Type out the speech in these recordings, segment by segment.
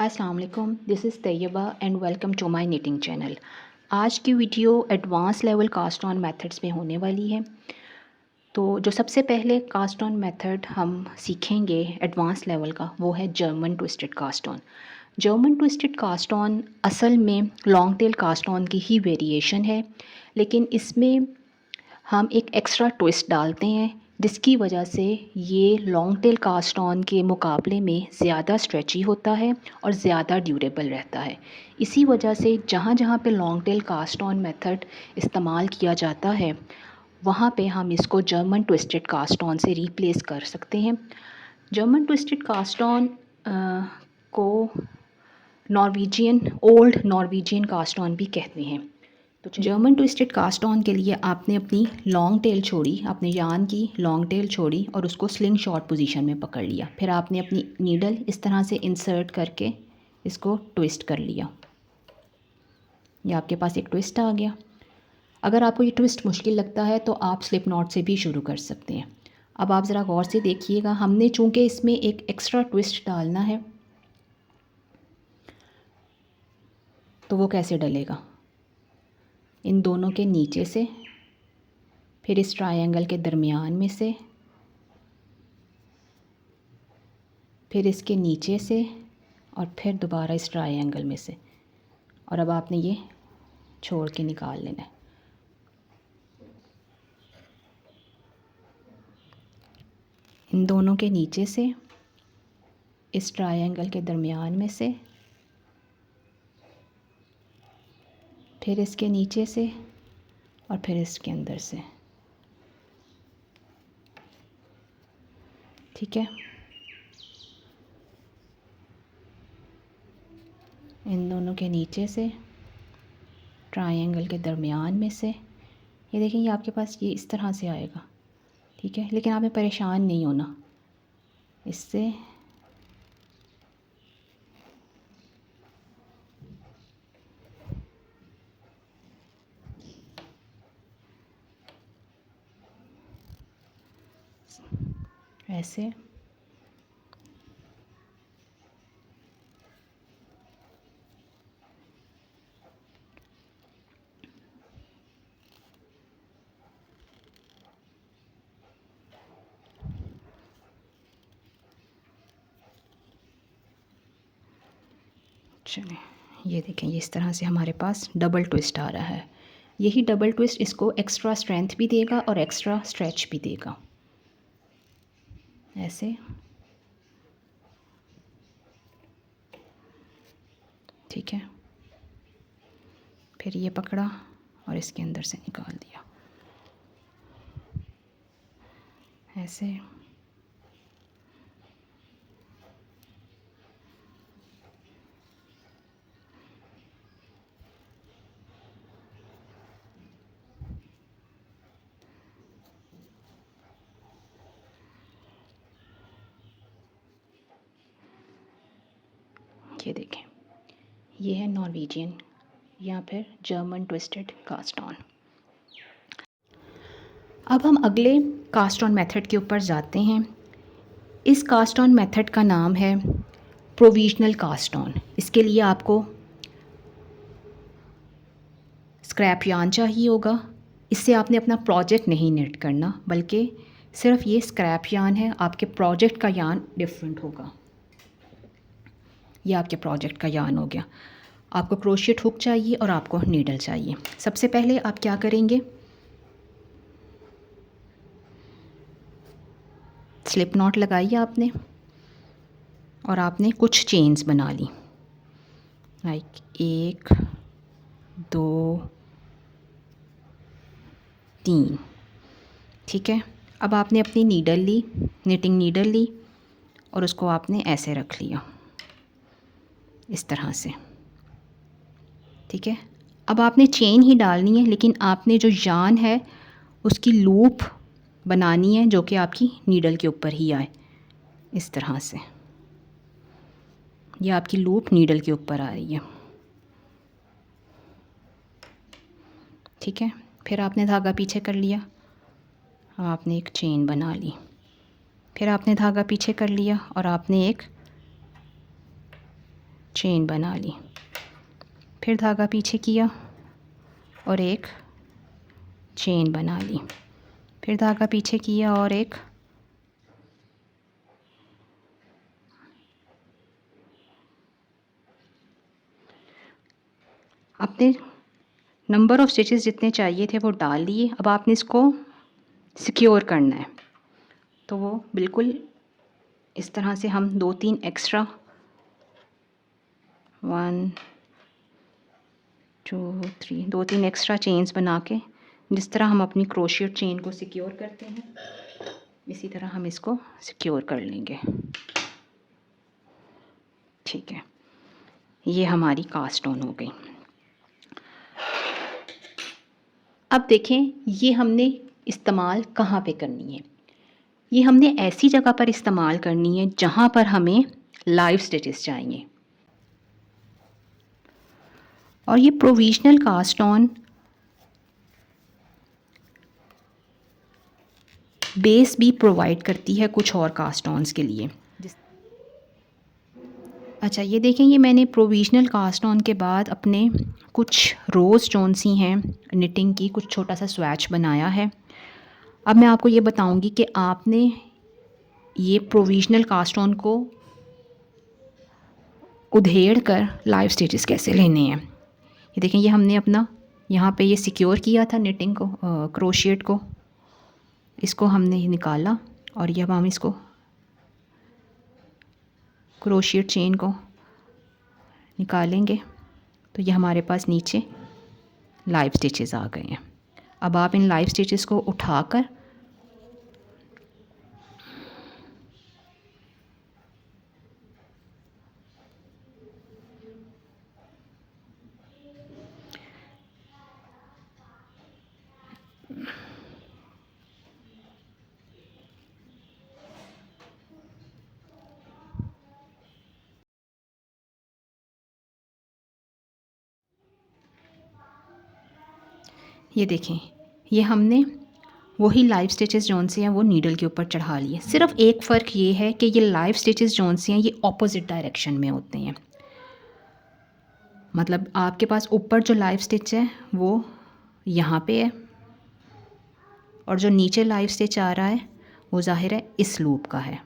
अस्सलाम वालेकुम, this is Tayyaba and welcome to my knitting channel. आज की video advance level cast on methods में होने वाली है। तो जो सबसे पहले कास्ट ऑन मेथड हम सीखेंगे एडवांस लेवल का, वो है German twisted cast on. German twisted cast on असल में लॉन्ग टेल कास्ट ऑन की ही वेरिएशन है, लेकिन इसमें हम एक एक्स्ट्रा ट्विस्ट डालते हैं जिसकी वजह से ये लॉन्ग टेल कास्ट ऑन के मुकाबले में ज़्यादा स्ट्रेची होता है और ज़्यादा ड्यूरेबल रहता है। इसी वजह से जहाँ जहाँ पे long tail cast on method इस्तेमाल किया जाता है वहाँ पे हम इसको जर्मन ट्विस्टेड कास्ट ऑन से रिप्लेस कर सकते हैं। जर्मन ट्विस्टेड कास्ट ऑन को Norwegian old Norwegian cast on भी कहते हैं। तो जर्मन ट्विस्टेड कास्ट ऑन के लिए आपने अपनी लॉन्ग टेल छोड़ी, अपने यान की लॉन्ग टेल छोड़ी और उसको स्लिंग शॉट पोजीशन में पकड़ लिया। फिर आपने अपनी नीडल इस तरह से इंसर्ट करके इसको ट्विस्ट कर लिया। ये आपके पास एक ट्विस्ट आ गया। अगर आपको ये ट्विस्ट मुश्किल लगता है तो आप स्लिप नॉट से भी शुरू कर सकते हैं। अब आप ज़रा गौर से देखिएगा, हमने चूँकि इसमें एक एक्स्ट्रा ट्विस्ट डालना है तो वो कैसे डलेगा। इन दोनों के नीचे से, फिर इस ट्रायंगल के दरमियान में से, फिर इसके नीचे से और फिर दोबारा इस ट्रायंगल में से। और अब आपने ये छोड़ के निकाल लेना है। इन दोनों के नीचे से, इस ट्रायंगल के दरमियान में से, फिर इसके नीचे से और फिर इसके अंदर से। ठीक है, इन दोनों के नीचे से, ट्रायंगल के दरमियान में से। ये देखें, ये आपके पास ये इस तरह से आएगा। ठीक है, लेकिन आपने परेशान नहीं होना इससे। ऐसे चलिए, ये देखें, ये इस तरह से हमारे पास डबल ट्विस्ट आ रहा है। यही डबल ट्विस्ट इसको एक्स्ट्रा स्ट्रेंथ भी देगा और एक्स्ट्रा स्ट्रेच भी देगा। ऐसे, ठीक है, फिर ये पकड़ा और इसके अंदर से निकाल दिया। ऐसे, ये देखें, ये है नॉर्वेजियन या फिर जर्मन ट्विस्टेड कास्ट ऑन। अब हम अगले कास्ट ऑन मेथड के ऊपर जाते हैं। इस कास्ट ऑन मेथड का नाम है प्रोविजनल कास्ट ऑन। इसके लिए आपको स्क्रैप यार्न चाहिए होगा। इससे आपने अपना प्रोजेक्ट नहीं निट करना, बल्कि सिर्फ ये स्क्रैप यार्न है। आपके प्रोजेक्ट का यार्न डिफरेंट होगा। ये आपके प्रोजेक्ट का यार्न हो गया। आपको क्रोशिएट हुक चाहिए और आपको नीडल चाहिए। सबसे पहले आप क्या करेंगे, स्लिप नॉट लगाई आपने और आपने कुछ चेन्स बना ली, लाइक 1 2 3। ठीक है, अब आपने अपनी नीडल ली, निटिंग नीडल ली और उसको आपने ऐसे रख लिया, इस तरह से। ठीक है, अब आपने चेन ही डालनी है, लेकिन आपने जो यार्न है उसकी लूप बनानी है जो कि आपकी नीडल के ऊपर ही आए, इस तरह से। ये आपकी लूप नीडल के ऊपर आ रही है। ठीक है, फिर आपने धागा पीछे कर लिया, आपने एक चेन बना ली, फिर आपने धागा पीछे कर लिया और आपने एक चेन बना ली, फिर धागा पीछे किया और एक चेन बना ली, फिर धागा पीछे किया और एक अपने नंबर ऑफ़ स्टिचेस जितने चाहिए थे वो डाल लिए। अब आपने इसको सिक्योर करना है, तो वो बिल्कुल इस तरह से हम 2-3 एक्स्ट्रा 1 2 3 2-3 एक्स्ट्रा चेन्स बना के, जिस तरह हम अपनी क्रोशिएट चेन को सिक्योर करते हैं इसी तरह हम इसको सिक्योर कर लेंगे। ठीक है, ये हमारी कास्ट ऑन हो गई। अब देखें ये हमने इस्तेमाल कहाँ पे करनी है। ये हमने ऐसी जगह पर इस्तेमाल करनी है जहाँ पर हमें लाइव स्टिचेस चाहिए। और ये प्रोविजनल कास्ट ऑन बेस भी प्रोवाइड करती है कुछ और कास्ट ऑन्स के लिए। अच्छा, ये देखें, ये मैंने प्रोविजनल कास्ट ऑन के बाद अपने कुछ रोज़ जोन सी हैं निटिंग की, कुछ छोटा सा स्वैच बनाया है। अब मैं आपको ये बताऊंगी कि आपने ये प्रोविजनल कास्ट ऑन को उधेड़ कर लाइव स्टिचेस कैसे लेने हैं। ये देखें, ये हमने अपना यहाँ पे ये सिक्योर किया था निटिंग को, क्रोशिएट को, इसको हमने निकाला और ये अब हम इसको क्रोशिएट चेन को निकालेंगे तो ये हमारे पास नीचे लाइव स्टिचेस आ गए हैं। अब आप इन लाइव स्टिचेस को उठाकर ये देखें, ये हमने वही लाइव स्टिचेस जौन से हैं वो नीडल के ऊपर चढ़ा लिए। सिर्फ एक फ़र्क ये है कि ये लाइव स्टिचेस जौन से हैं ये ऑपोजिट डायरेक्शन में होते हैं। मतलब आपके पास ऊपर जो लाइव स्टिच है वो यहाँ पे है और जो नीचे लाइव स्टिच आ रहा है वो ज़ाहिर है इस लूप का है,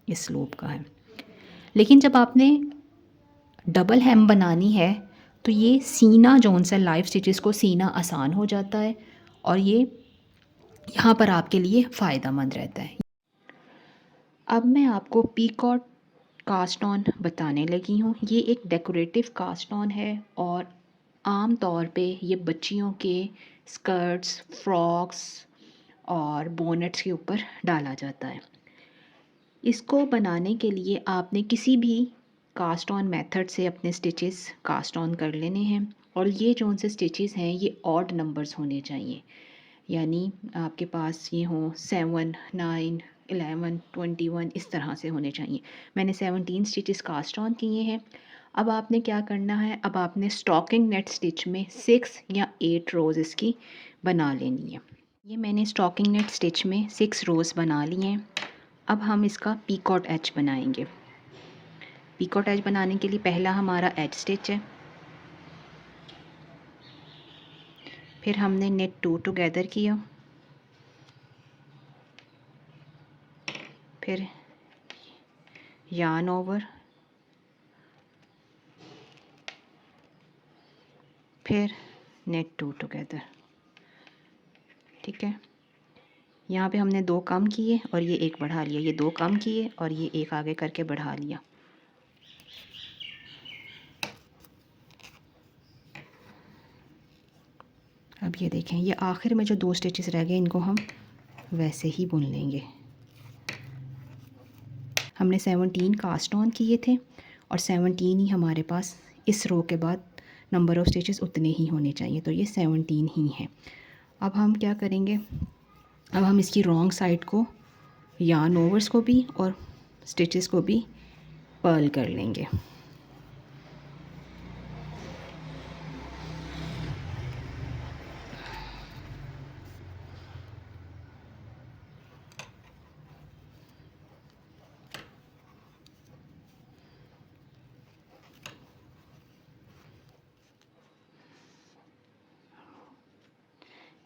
इस लूप का है। लेकिन जब आपने डबल हेम बनानी है तो ये सीना जौन सा लाइव स्टिचेस को सीना आसान हो जाता है और ये यहाँ पर आपके लिए फ़ायदा मंद रहता है। अब मैं आपको पीकॉट कास्ट ऑन बताने लगी हूँ। ये एक डेकोरेटिव कास्ट ऑन है और आम तौर पे ये बच्चियों के स्कर्ट्स, फ्रॉक्स और बोनेट्स के ऊपर डाला जाता है। इसको बनाने के लिए आपने किसी भी कास्ट ऑन मेथड से अपने स्टिचेस कास्ट ऑन कर लेने हैं और ये जो से स्टिचेस हैं ये ऑड नंबर्स होने चाहिए, यानी आपके पास ये हों 7, 9, 11, 21 इस तरह से होने चाहिए। मैंने 17 स्टिचेस कास्ट ऑन किए हैं। अब आपने क्या करना है, अब आपने स्टॉकिंग नेट स्टिच में 6 या 8 रोज़ इसकी बना लेनी है। ये मैंने स्टॉकिंग नेट स्टिच में 6 रोज़ बना लिए हैं। अब हम इसका पीकॉट एज बनाएंगे। पीकॉट एज बनाने के लिए पहला हमारा एज स्टिच है, फिर हमने नेट 2 टुगेदर किया, फिर yarn ओवर, फिर नेट 2 टुगेदर। ठीक है, यहाँ पे हमने 2 कम किए और ये एक बढ़ा लिया, ये 2 कम किए और ये एक आगे करके बढ़ा लिया। अब ये देखें, ये आखिर में जो 2 स्टिचेस रह गए इनको हम वैसे ही बुन लेंगे। हमने 17 कास्ट ऑन किए थे और 17 ही हमारे पास इस रो के बाद नंबर ऑफ़ स्टिचेस उतने ही होने चाहिए, तो ये 17 ही हैं। अब हम क्या करेंगे, अब हम इसकी रॉन्ग साइड को यार्न ओवर्स को भी और स्टिचेस को भी पर्ल कर लेंगे।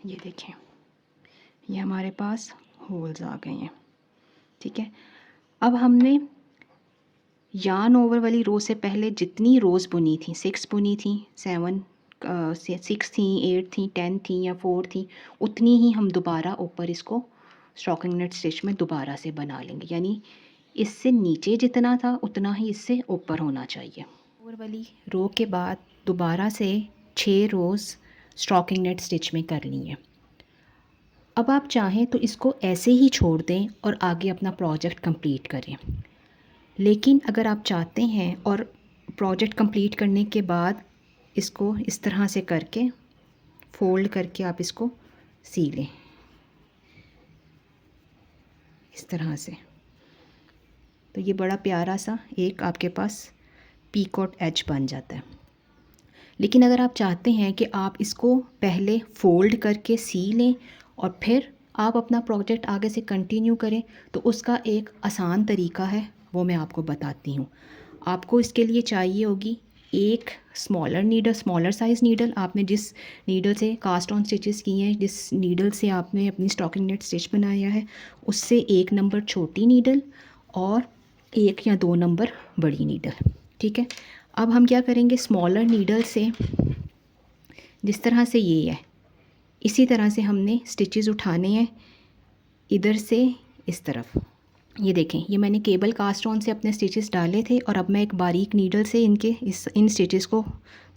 ये देखें, ये हमारे पास होल्स आ गए हैं। ठीक है, अब हमने यार्न ओवर वाली रो से पहले जितनी रोज़ बुनी थी, 6 बुनी थी, 6 थी, 8 थी, 10 थी या 4 थी, उतनी ही हम दोबारा ऊपर इसको स्टॉकिंग नेट स्टिच में दोबारा से बना लेंगे। यानी इससे नीचे जितना था उतना ही इससे ऊपर होना चाहिए। ओवर वाली रो के बाद दोबारा से 6 रोज़ स्टॉकिंग नेट स्टिच में कर ली है। अब आप चाहें तो इसको ऐसे ही छोड़ दें और आगे अपना प्रोजेक्ट कंप्लीट करें, लेकिन अगर आप चाहते हैं और प्रोजेक्ट कंप्लीट करने के बाद इसको इस तरह से करके फोल्ड करके आप इसको सी लें, इस तरह से, तो ये बड़ा प्यारा सा एक आपके पास पीकॉट एज बन जाता है। लेकिन अगर आप चाहते हैं कि आप इसको पहले फ़ोल्ड करके सी लें और फिर आप अपना प्रोजेक्ट आगे से कंटिन्यू करें, तो उसका एक आसान तरीका है, वो मैं आपको बताती हूँ। आपको इसके लिए चाहिए होगी एक smaller needle, smaller size needle. आपने जिस नीडल से कास्ट ऑन स्टिचेस किए हैं, जिस नीडल से आपने अपनी स्टॉकिंग नेट स्टिच बनाया है, उससे 1 नंबर छोटी नीडल और 1 या 2 नंबर बड़ी नीडल। ठीक है, अब हम क्या करेंगे, स्मॉलर नीडल से जिस तरह से ये है, इसी तरह से हमने स्टिचेस उठाने हैं इधर से इस तरफ। ये देखें, ये मैंने केबल कास्ट ऑन से अपने स्टिचेस डाले थे और अब मैं एक बारीक नीडल से इन स्टिचेस को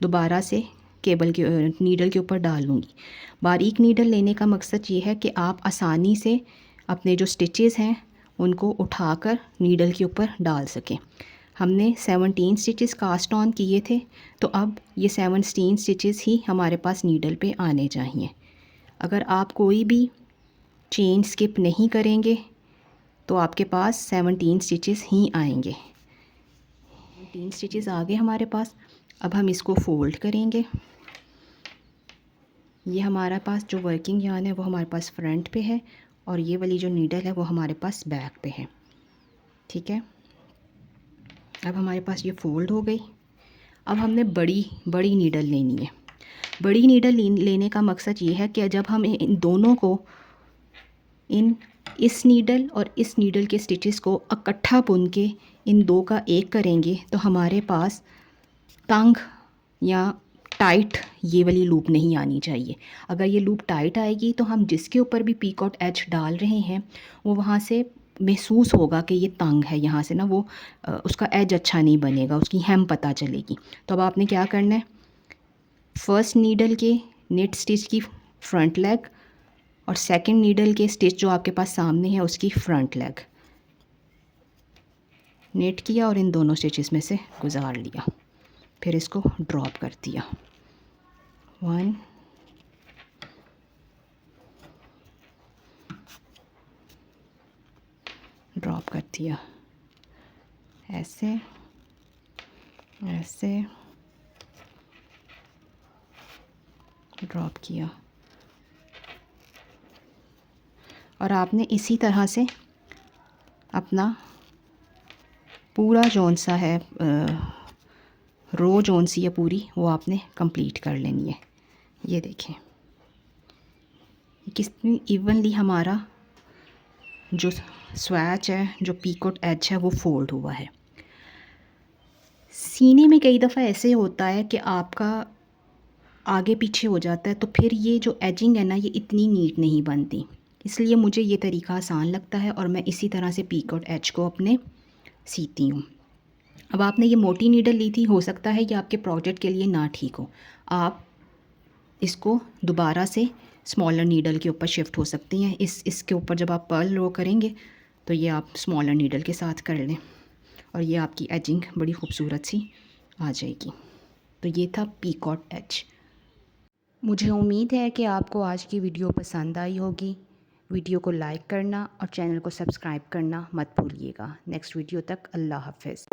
दोबारा से केबल के नीडल के ऊपर डाल लूँगी। बारीक नीडल लेने का मकसद ये है कि आप आसानी से अपने जो स्टिचेस हैं उनको उठाकर नीडल के ऊपर डाल सकें। हमने 17 स्टिचेस कास्ट ऑन किए थे, तो अब ये 17 स्टिचेस ही हमारे पास नीडल पे आने चाहिए। अगर आप कोई भी चेन स्किप नहीं करेंगे तो आपके पास 17 स्टिचेस ही आएंगे। 3 स्टिचेस आ गए हमारे पास। अब हम इसको फोल्ड करेंगे। ये हमारे पास जो वर्किंग यार्न है वो हमारे पास फ्रंट पे है और ये वाली जो नीडल है वो हमारे पास बैक पे है। ठीक है, अब हमारे पास ये फोल्ड हो गई। अब हमने बड़ी नीडल लेनी है। बड़ी नीडल लेने का मकसद ये है कि जब हम इन दोनों को इस नीडल और इस नीडल के स्टिचेस को इकट्ठा बुन के इन दो का एक करेंगे तो हमारे पास तंग या टाइट ये वाली लूप नहीं आनी चाहिए। अगर ये लूप टाइट आएगी तो हम जिसके ऊपर भी पीकॉट एज डाल रहे हैं वो वहाँ से महसूस होगा कि ये तंग है, यहाँ से ना वो उसका एज अच्छा नहीं बनेगा, उसकी हेम पता चलेगी। तो अब आपने क्या करना है, फर्स्ट नीडल के नेट स्टिच की फ्रंट लेग और सेकंड नीडल के स्टिच जो आपके पास सामने है उसकी फ्रंट लेग नेट किया और इन दोनों स्टिचेस में से गुजार लिया, फिर इसको ड्रॉप कर दिया। 1 ड्रॉप कर दिया, ऐसे ऐसे ड्रॉप किया और आपने इसी तरह से अपना पूरा जौन सा है रो जौन सी है पूरी वो आपने कंप्लीट कर लेनी है। ये देखें कितनी इवनली हमारा जो स्वैच है, जो पीकॉट एज है वो फोल्ड हुआ है। सीने में कई दफ़ा ऐसे होता है कि आपका आगे पीछे हो जाता है, तो फिर ये जो एजिंग है ना ये इतनी नीट नहीं बनती, इसलिए मुझे ये तरीका आसान लगता है और मैं इसी तरह से पीकॉट एज को अपने सीती हूँ। अब आपने ये मोटी नीडल ली थी, हो सकता है ये आपके प्रोजेक्ट के लिए ना ठीक हो, आप इसको दोबारा से स्मॉलर नीडल के ऊपर शिफ्ट हो सकती हैं। इसके ऊपर जब आप पर्ल रो करेंगे तो ये आप स्मॉलर नीडल के साथ कर लें और ये आपकी एजिंग बड़ी खूबसूरत सी आ जाएगी। तो ये था पीकॉट एज। मुझे उम्मीद है कि आपको आज की वीडियो पसंद आई होगी। वीडियो को लाइक करना और चैनल को सब्सक्राइब करना मत भूलिएगा। नेक्स्ट वीडियो तक अल्लाह हाफ़िज़।